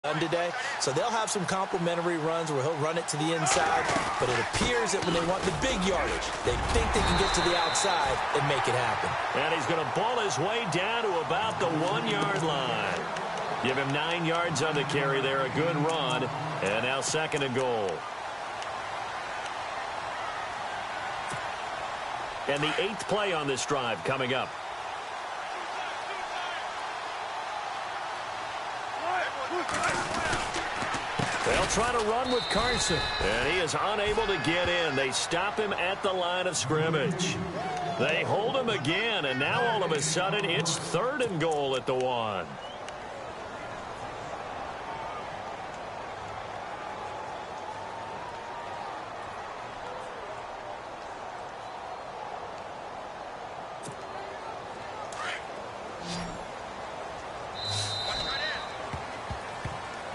done today. So they'll have some complimentary runs where he'll run it to the inside, but it appears that when they want the big yardage, they think they can get to the outside and make it happen. And he's going to ball his way down to about the 1-yard line. Give him 9 yards on the carry there, a good run, and now 2nd and goal. And the 8th play on this drive coming up. They'll try to run with Carson. And he is unable to get in. They stop him at the line of scrimmage. They hold him again, and now all of a sudden it's 3rd and goal at the 1.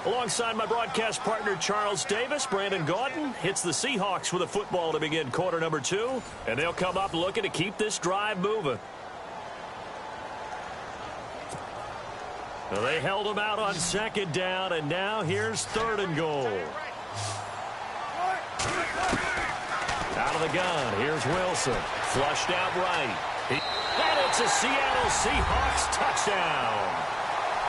Alongside my broadcast partner, Charles Davis, Brandon Gaudin hits the Seahawks with a football to begin quarter number 2. And they'll come up looking to keep this drive moving. Well, they held him out on 2nd down, and now here's 3rd and goal. Out of the gun, here's Wilson. Flushed out right. And it's a Seattle Seahawks touchdown.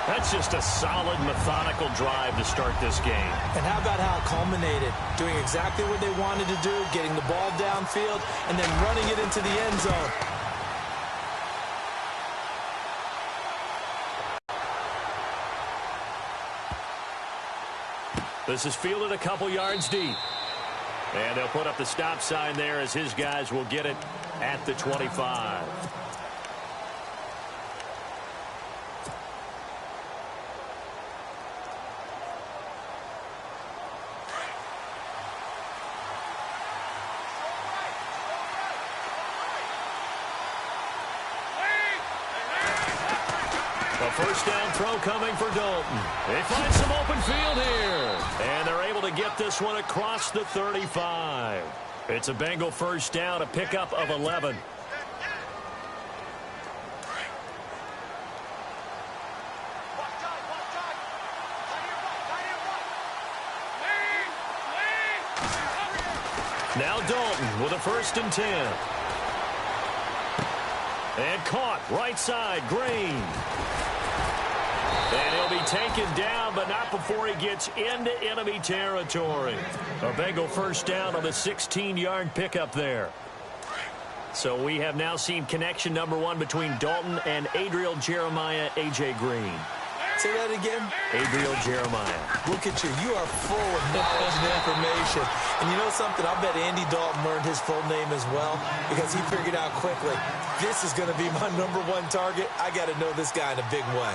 That's just a solid, methodical drive to start this game. And how about how it culminated? Doing exactly what they wanted to do, getting the ball downfield, and then running it into the end zone. This is fielded a couple yards deep. And they'll put up the stop sign there as his guys will get it at the 25. First down throw coming for Dalton. They find some open field here. And they're able to get this one across the 35. It's a Bengal first down, a pickup of 11. Now Dalton with a 1st and 10. And caught right side, Green. And he'll be taken down, but not before he gets into enemy territory. A Bengal first down on the 16-yard pickup there. So we have now seen connection number 1 between Dalton and Adriel Jeremiah, A.J. Green. Say that again? Adriel Jeremiah. Look at you. You are full of knowledge and information. And you know something? I bet Andy Dalton learned his full name as well because he figured out quickly, this is going to be my number 1 target. I got to know this guy in a big way.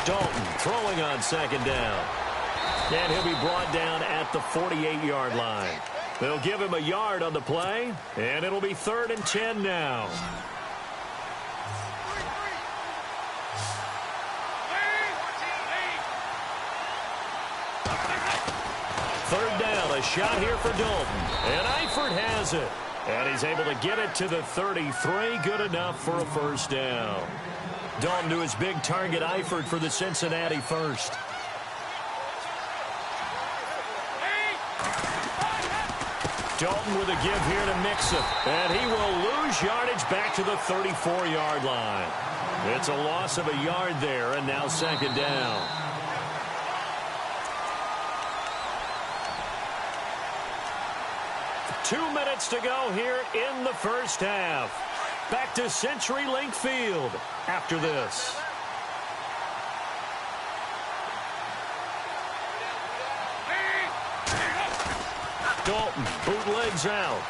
Dalton throwing on 2nd down. And he'll be brought down at the 48-yard line. They'll give him a yard on the play, and it'll be 3rd and 10 now. Third down, a shot here for Dalton. And Eifert has it. And he's able to get it to the 33. Good enough for a first down. Dalton to his big target, Eifert, for the Cincinnati first. Dalton with a give here to Mixon. And he will lose yardage back to the 34-yard line. It's a loss of a yard there, and now 2nd down. Two minutes to go here in the first half. Back to CenturyLink Field after this. Dalton bootlegs out.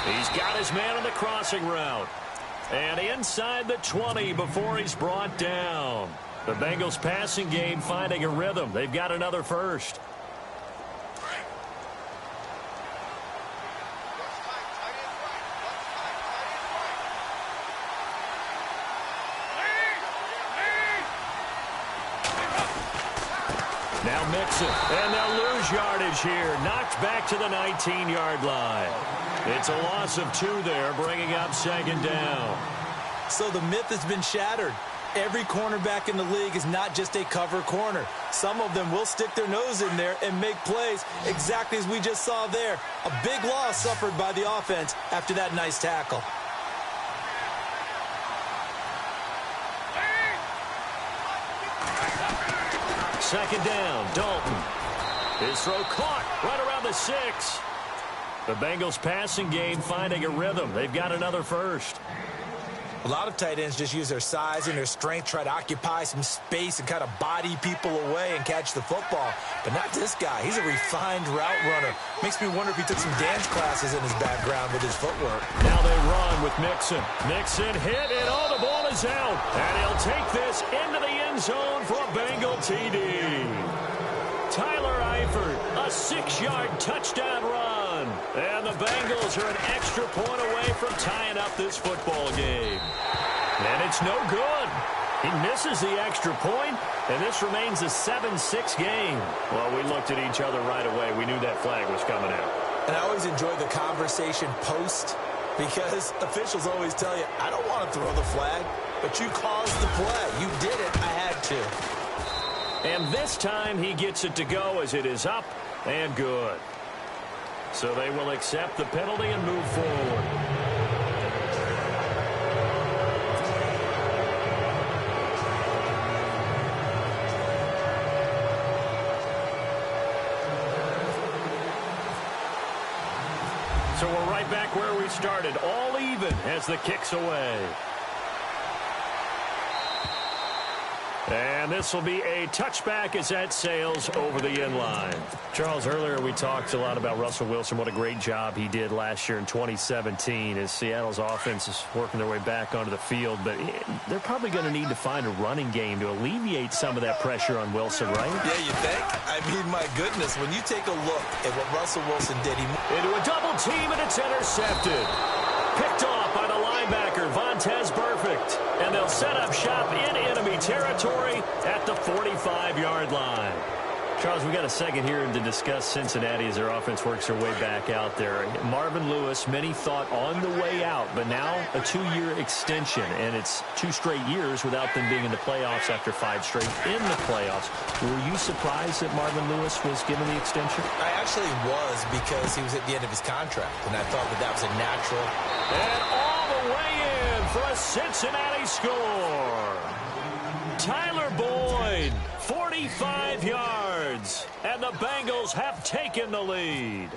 He's got his man on the crossing route. And inside the 20 before he's brought down. The Bengals passing game finding a rhythm. They've got another first. Now Mixon, and they'll lose yardage here. Knocked back to the 19-yard line. It's a loss of 2 there, bringing up second down. So the myth has been shattered. Every cornerback in the league is not just a cover corner. Some of them will stick their nose in there and make plays exactly as we just saw there. A big loss suffered by the offense after that nice tackle. Second down, Dalton. His throw caught right around the 6. The Bengals passing game finding a rhythm. They've got another first. A lot of tight ends just use their size and their strength, try to occupy some space and kind of body people away and catch the football. But not this guy. He's a refined route runner. Makes me wonder if he took some dance classes in his background with his footwork. Now they run with Mixon. Mixon hit, and the ball is out. And he'll take this into the end zone for a Bengal TD. Tyler Eifert, a 6-yard touchdown run. And the Bengals are an extra point away from tying up this football game. And it's no good. He misses the extra point, and this remains a 7-6 game. Well, we looked at each other right away. We knew that flag was coming out. And I always enjoy the conversation post, because officials always tell you, I don't want to throw the flag, but you caused the play. You did it. I had to. And this time he gets it to go as it is up and good. So they will accept the penalty and move forward. So we're right back where we started, all even as the kick's away. And this will be a touchback as that sails over the end line. Charles, earlier we talked a lot about Russell Wilson, what a great job he did last year in 2017 as Seattle's offense is working their way back onto the field. But they're probably going to need to find a running game to alleviate some of that pressure on Wilson, right? Yeah, you think? I mean, my goodness, when you take a look at what Russell Wilson did, he into a double team, and it's intercepted. Picked off by the linebacker, Vontaze Burfict. And they'll set up shop in enemy territory at the 45-yard line. Charles, we got a second here to discuss Cincinnati as their offense works their way back out there. Marvin Lewis, many thought on the way out, but now a 2-year extension, and it's 2 straight years without them being in the playoffs after 5 straight in the playoffs. Were you surprised that Marvin Lewis was given the extension? I actually was, because he was at the end of his contract, and I thought that was a natural. And all the way in for a Cincinnati score. Tyler Boyd, 45 yards, and the Bengals have taken the lead.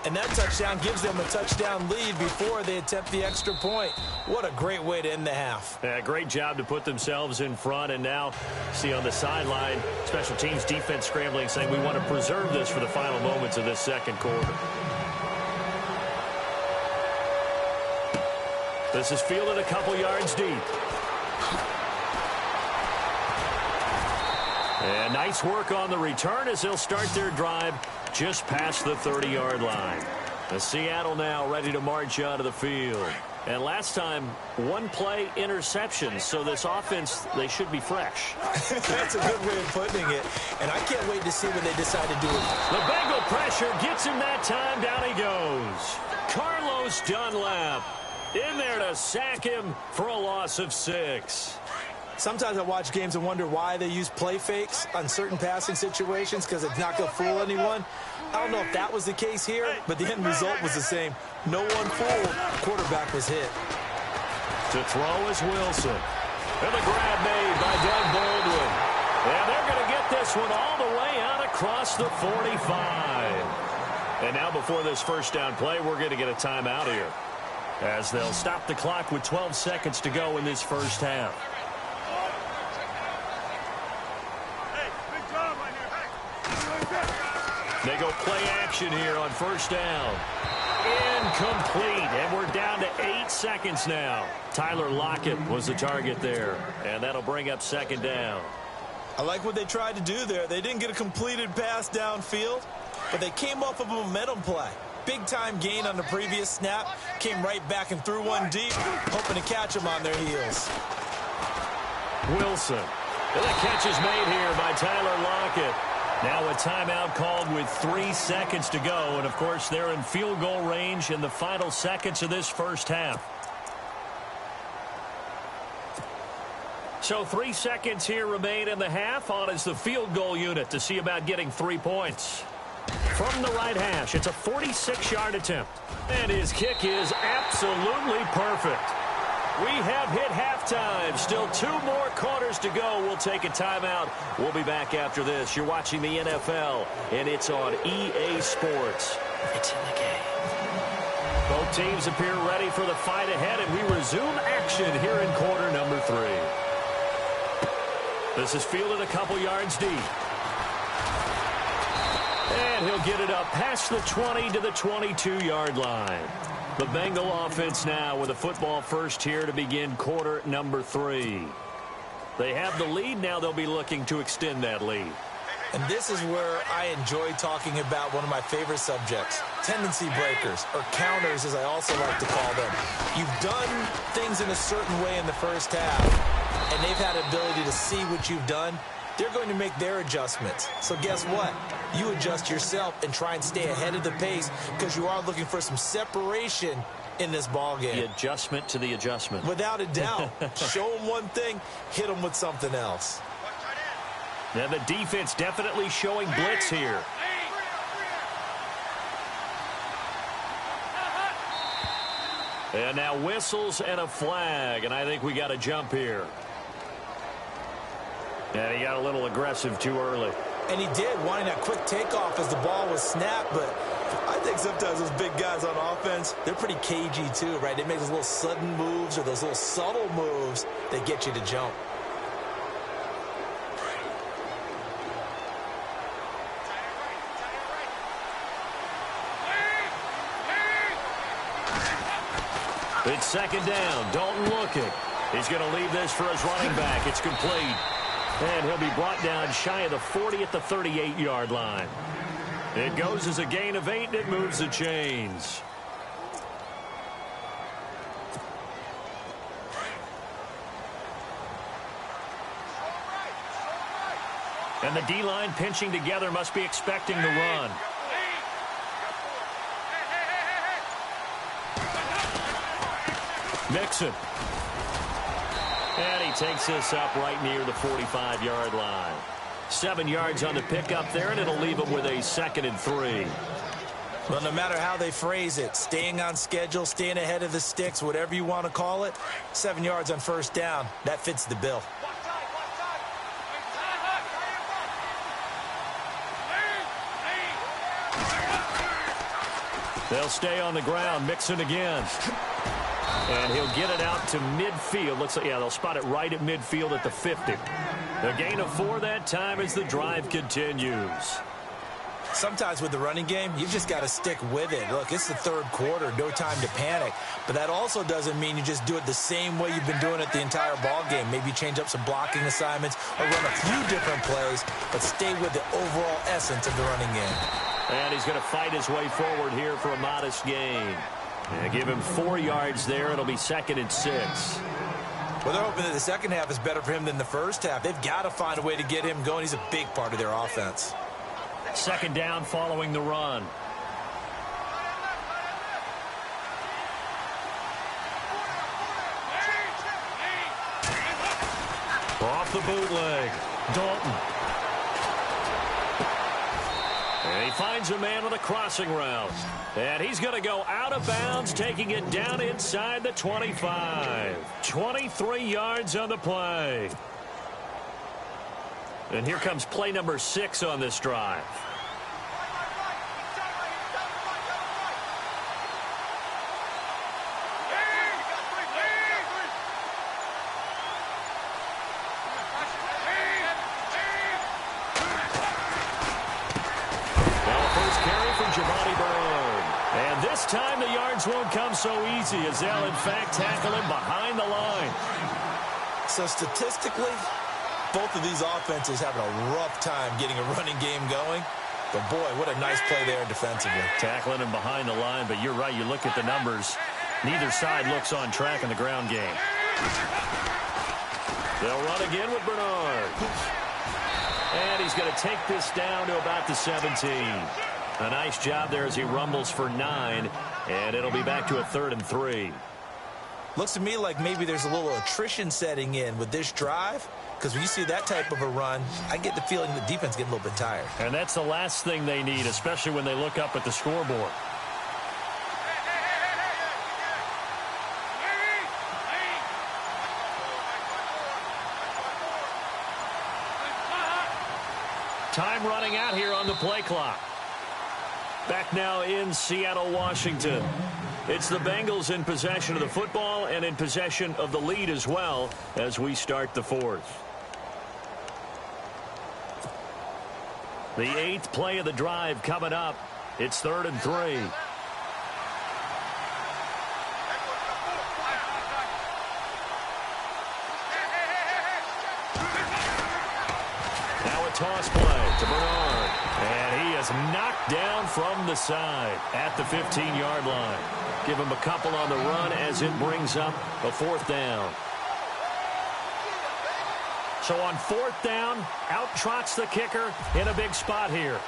And that touchdown gives them a touchdown lead before they attempt the extra point. What a great way to end the half. Yeah, great job to put themselves in front, and now see on the sideline, special teams defense scrambling, saying we want to preserve this for the final moments of this second quarter. This is fielded a couple yards deep. And nice work on the return as they'll start their drive just past the 30-yard line. The Seattle now ready to march onto the field. And last time, 1-play interception, so this offense, they should be fresh. That's a good way of putting it, and I can't wait to see what they decide to do. The Bengal pressure gets him that time. Down he goes. Carlos Dunlap in there to sack him for a loss of 6. Sometimes I watch games and wonder why they use play fakes on certain passing situations, because it's not going to fool anyone. I don't know if that was the case here, but the end result was the same. No one fooled. Quarterback was hit. To throw is Wilson. And the grab made by Doug Baldwin. And they're going to get this one all the way out across the 45. And now before this first down play, we're going to get a timeout here, as they'll stop the clock with 12 seconds to go in this first half. They go play action here on first down. Incomplete, and we're down to 8 seconds now. Tyler Lockett was the target there, and that'll bring up second down. I like what they tried to do there. They didn't get a completed pass downfield, but they came off of a momentum play. Big-time gain on the previous snap. Came right back and threw one deep, hoping to catch them on their heels. Wilson. And the catch is made here by Tyler Lockett. Now a timeout called with 3 seconds to go. And, of course, they're in field goal range in the final seconds of this first half. So 3 seconds here remain in the half. On is the field goal unit to see about getting 3 points. From the right hash, it's a 46-yard attempt. And his kick is absolutely perfect. We have hit halftime. Still 2 more quarters to go. We'll take a timeout. We'll be back after this. You're watching the NFL, and it's on EA Sports. It's in the game. Both teams appear ready for the fight ahead, and we resume action here in quarter number 3. This is fielded a couple yards deep. And he'll get it up past the 20 to the 22-yard line. The Bengal offense now with a football first here to begin quarter number 3. They have the lead. Now they'll be looking to extend that lead. And this is where I enjoy talking about one of my favorite subjects, tendency breakers, or counters as I also like to call them. You've done things in a certain way in the first half, and they've had an ability to see what you've done. They're going to make their adjustments. So guess what? You adjust yourself and try and stay ahead of the pace because you are looking for some separation in this ball game. The adjustment to the adjustment. Without a doubt. Show them one thing, hit them with something else. Now the defense definitely showing blitz here. And now whistles and a flag, and I think we got a jump here. And he got a little aggressive too early. And he did, wanting that quick takeoff as the ball was snapped. But I think sometimes those big guys on offense, they're pretty cagey too, right? They make those little sudden moves or those little subtle moves that get you to jump. It's second down. Dalton looking. He's going to leave this for his running back. It's complete. And he'll be brought down shy of the 40 at the 38-yard line. It goes as a gain of 8, and it moves the chains. And the D-line pinching together must be expecting the run. Mixon. And he takes this up right near the 45-yard line. 7 yards on the pickup there, and it'll leave him with a 2nd and 3. Well, no matter how they phrase it, staying on schedule, staying ahead of the sticks, whatever you want to call it, 7 yards on first down, that fits the bill. They'll stay on the ground. Mixon again. And he'll get it out to midfield. Looks like, yeah, they'll spot it right at midfield at the 50. A gain of 4 that time as the drive continues. Sometimes with the running game, you've just got to stick with it. Look, it's the third quarter, no time to panic. But that also doesn't mean you just do it the same way you've been doing it the entire ball game. Maybe change up some blocking assignments or run a few different plays, but stay with the overall essence of the running game. And he's going to fight his way forward here for a modest gain. And give him 4 yards there. It'll be 2nd and 6. Well, they're hoping that the second half is better for him than the first half. They've got to find a way to get him going. He's a big part of their offense. 2nd down following the run. Off the bootleg. Dalton. And he finds a man with a crossing route. And he's going to go out of bounds, taking it down inside the 25. 23 yards on the play. And here comes play number 6 on this drive. Time the yards won't come so easy as they'll in fact tackle him behind the line. So statistically, both of these offenses having a rough time getting a running game going. But boy, what a nice play there defensively. Tackling him behind the line, but you're right, you look at the numbers. Neither side looks on track in the ground game. They'll run again with Bernard. And he's going to take this down to about the 17. A nice job there as he rumbles for 9. And it'll be back to a 3rd and 3. Looks to me like maybe there's a little attrition setting in with this drive. Because when you see that type of a run, I get the feeling the defense getting a little bit tired. And that's the last thing they need, especially when they look up at the scoreboard. Time running out here on the play clock. Back now in Seattle, Washington. It's the Bengals in possession of the football and in possession of the lead as well as we start the 4th. The 8th play of the drive coming up. It's 3rd and 3. Now a toss play to Bernard. And he is knocked down from the side at the 15-yard line. Give him a couple on the run as it brings up a 4th down. So on 4th down, out trots the kicker in a big spot here.